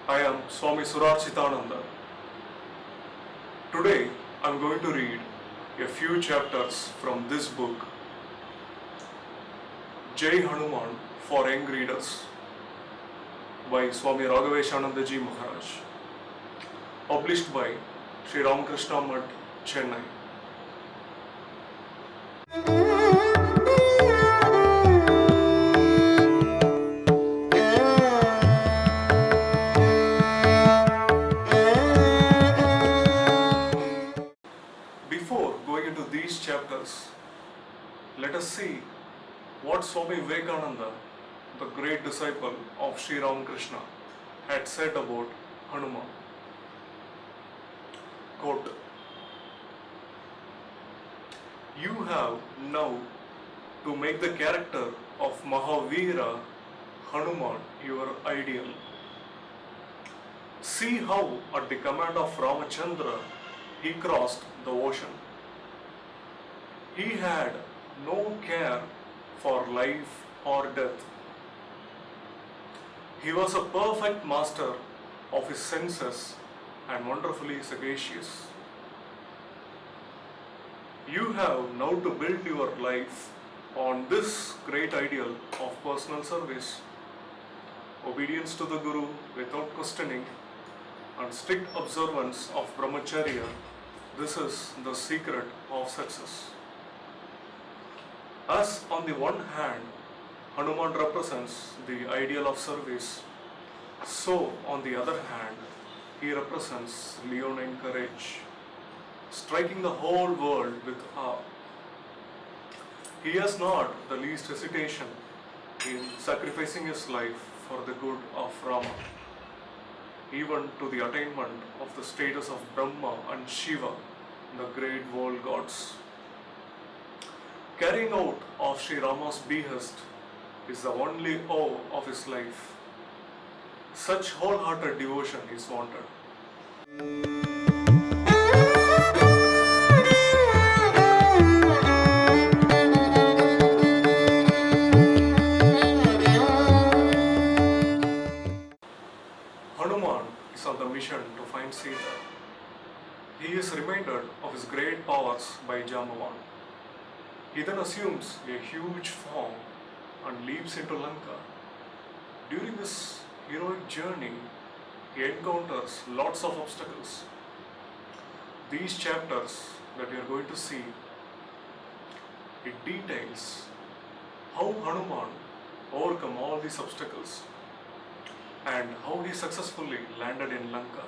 I am Swami Surarchitananda. Today I am going to read a few chapters from this book, Jai Hanuman for Young Readers by Swami Raghaveshananda Ji Maharaj, published by SriRamakrishna Math, Chennai. Before going into these chapters, let us see what Swami Vivekananda, the great disciple of SriRamakrishna, had said about Hanuman. Quote, "You have now to make the character of Mahavira Hanuman your ideal. See how at the command of Ramachandra he crossed the ocean. He had no care for life or death. He was a perfect master of his senses and wonderfully sagacious. You have now to build your life on this great ideal of personal service, obedience to the Guru without questioning, and strict observance of brahmacharya. This is the secret of success." As on the one hand, Hanuman represents the ideal of service, so on the other hand, he represents leonine courage, striking the whole world with awe. He has not the least hesitation in sacrificing his life for the good of Rama, even to the attainment of the status of Brahma and Shiva, the great world gods. Carrying out of Sri Rama's behest is the only awe of his life. Such wholehearted devotion is wanted. Hanuman is on the mission to find Sita. He is reminded of his great powers by Jambavan. He then assumes a huge form and leaps into Lanka. During this heroic journey, he encounters lots of obstacles. These chapters that we are going to see, it details how Hanuman overcome all these obstacles and how he successfully landed in Lanka.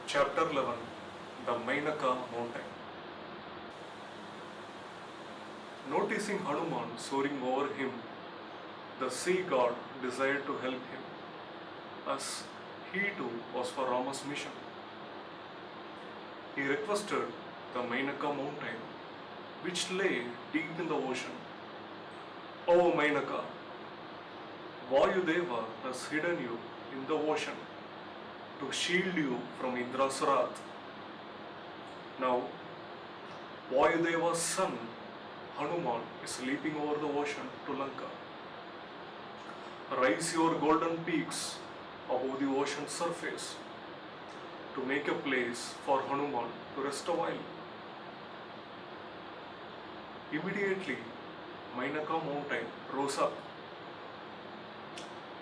Chapter 11, The Mainaka Mountain. Noticing Hanuman soaring over him, the sea god desired to help him, as he too was for Rama's mission. He requested the Mainaka mountain, which lay deep in the ocean. "O Mainaka, Vayudeva has hidden you in the ocean to shield you from Indra's wrath. Now, Vayudeva's son Hanuman is leaping over the ocean to Lanka. Raise your golden peaks above the ocean's surface to make a place for Hanuman to rest a while." Immediately, Mainaka mountain rose up.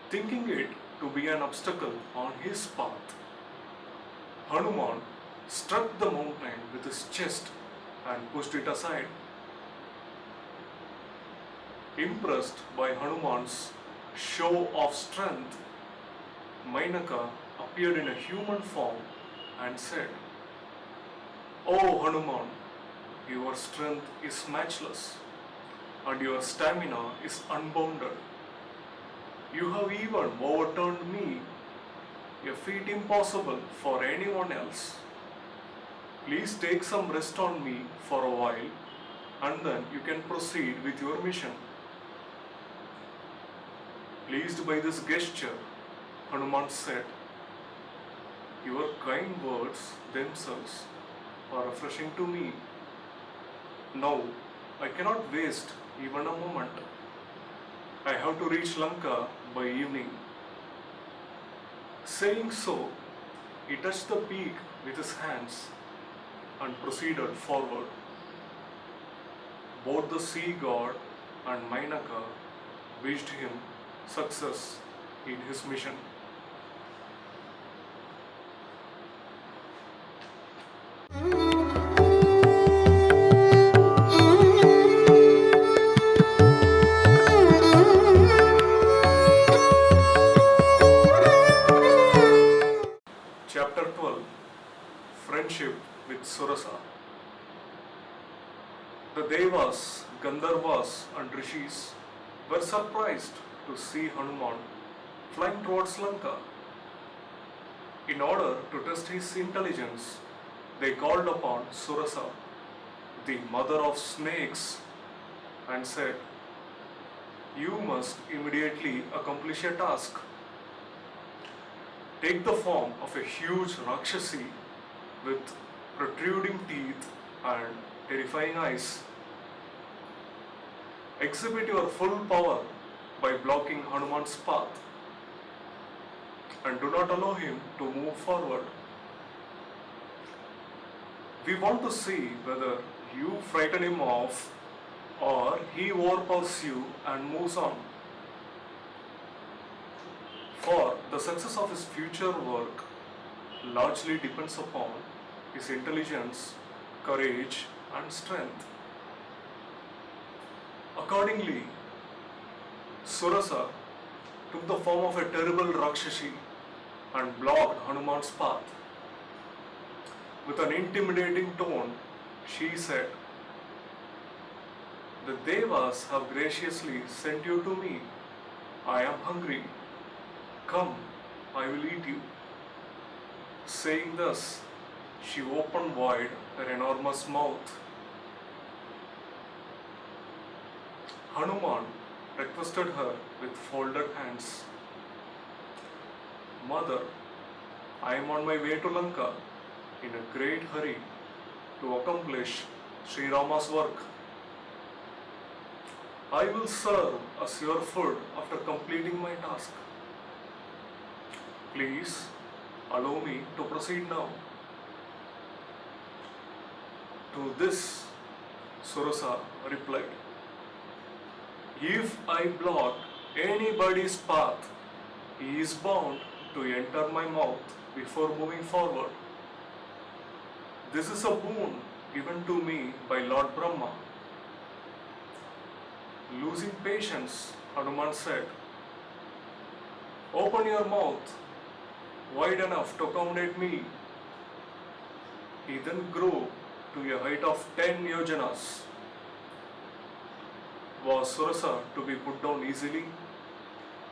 Thinking it to be an obstacle on his path, Hanuman struck the mountain with his chest and pushed it aside. Impressed by Hanuman's show of strength, Mainaka appeared in a human form and said, "O Hanuman, your strength is matchless and your stamina is unbounded. You have even overturned me, a feat impossible for anyone else. Please take some rest on me for a while, and then you can proceed with your mission." Pleased by this gesture, Hanuman said, Your kind words themselves are refreshing to me. Now, I cannot waste even a moment. I have to reach Lanka by evening. Saying so, he touched the peak with his hands and proceeded forward. Both the sea god and Mainaka wished him success in his mission. Chapter 12, Friendship with Surasa. The Devas, Gandharvas and Rishis were surprised to see Hanuman flying towards Lanka. In order to test his intelligence, they called upon Surasa, the mother of snakes, and said, "You must immediately accomplish a task. Take the form of a huge Rakshasi with protruding teeth and terrifying eyes. Exhibit your full power by blocking Hanuman's path and do not allow him to move forward. We want to see whether you frighten him off or he overpowers you and moves on. For the success of his future work largely depends upon his intelligence, courage, and strength." Accordingly, Surasa took the form of a terrible Rakshasi and blocked Hanuman's path. With an intimidating tone, she said, "The Devas have graciously sent you to me. I am hungry. Come, I will eat you." Saying thus, she opened wide her enormous mouth. Hanuman requested her with folded hands, "Mother, I am on my way to Lanka in a great hurry to accomplish Sri Rama's work. I will serve as your food after completing my task. Please allow me to proceed now." To this, Surasa replied, "If I block anybody's path, he is bound to enter my mouth before moving forward. This is a boon given to me by Lord Brahma." Losing patience, Hanuman said, "Open your mouth wide enough to accommodate me." He then grew to a height of 10 yojanas. Was Surasa to be put down easily?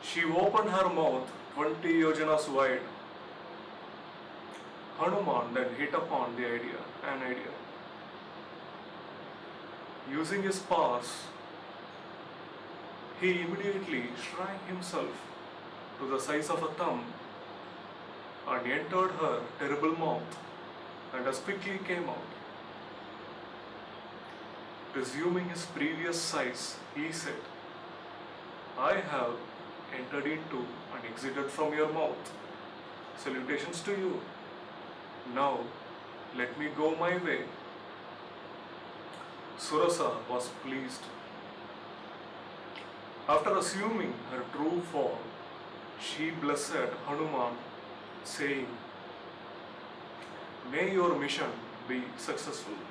She opened her mouth 20 yojanas wide. Hanuman then hit upon an idea. Using his powers, he immediately shrank himself to the size of a thumb and entered her terrible mouth and as quickly came out. Resuming his previous size, he said, "I have entered into and exited from your mouth. Salutations to you. Now, let me go my way." Surasa was pleased. After assuming her true form, she blessed Hanuman, saying, "May your mission be successful."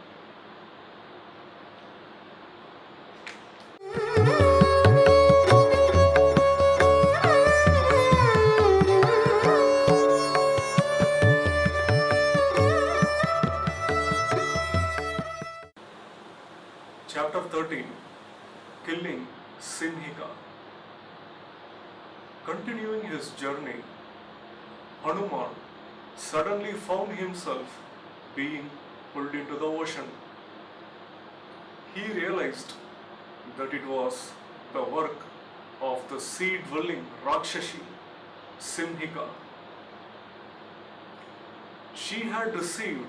Chapter 13, Killing Simhika. Continuing his journey, Hanuman suddenly found himself being pulled into the ocean. He realized that it was the work of the sea-dwelling Rakshasi, Simhika. She had received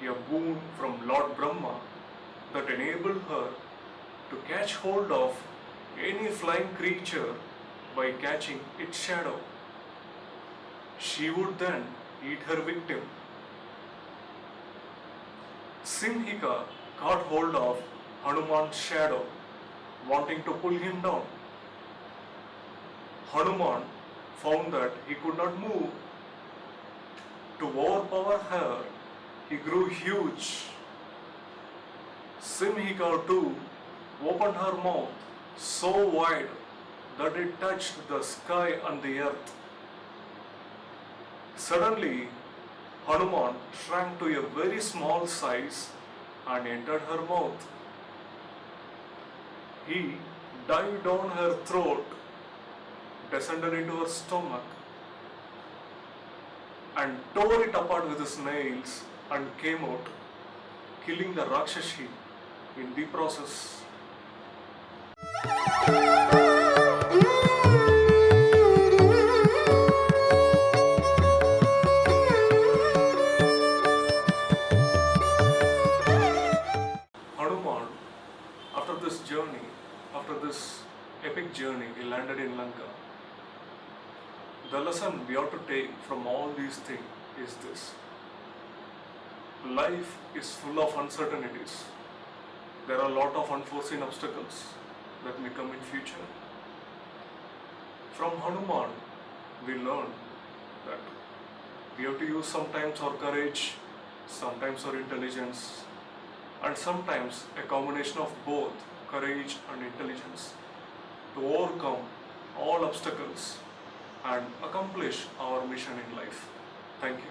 a boon from Lord Brahma that enabled her to catch hold of any flying creature by catching its shadow. She would then eat her victim. Simhika caught hold of Hanuman's shadow, wanting to pull him down. Hanuman found that he could not move. To overpower her, he grew huge. Simhika too opened her mouth so wide that it touched the sky and the earth. Suddenly, Hanuman shrank to a very small size and entered her mouth. He dived down her throat, descended into her stomach, and tore it apart with his nails and came out, killing the Rakshasi in the process. Hanuman, after this journey, after this epic journey, he landed in Lanka. The lesson we have to take from all these things is this. Life is full of uncertainties. There are a lot of unforeseen obstacles that may come in future. From Hanuman, we learn that we have to use sometimes our courage, sometimes our intelligence, and sometimes a combination of both courage and intelligence to overcome all obstacles and accomplish our mission in life. Thank you.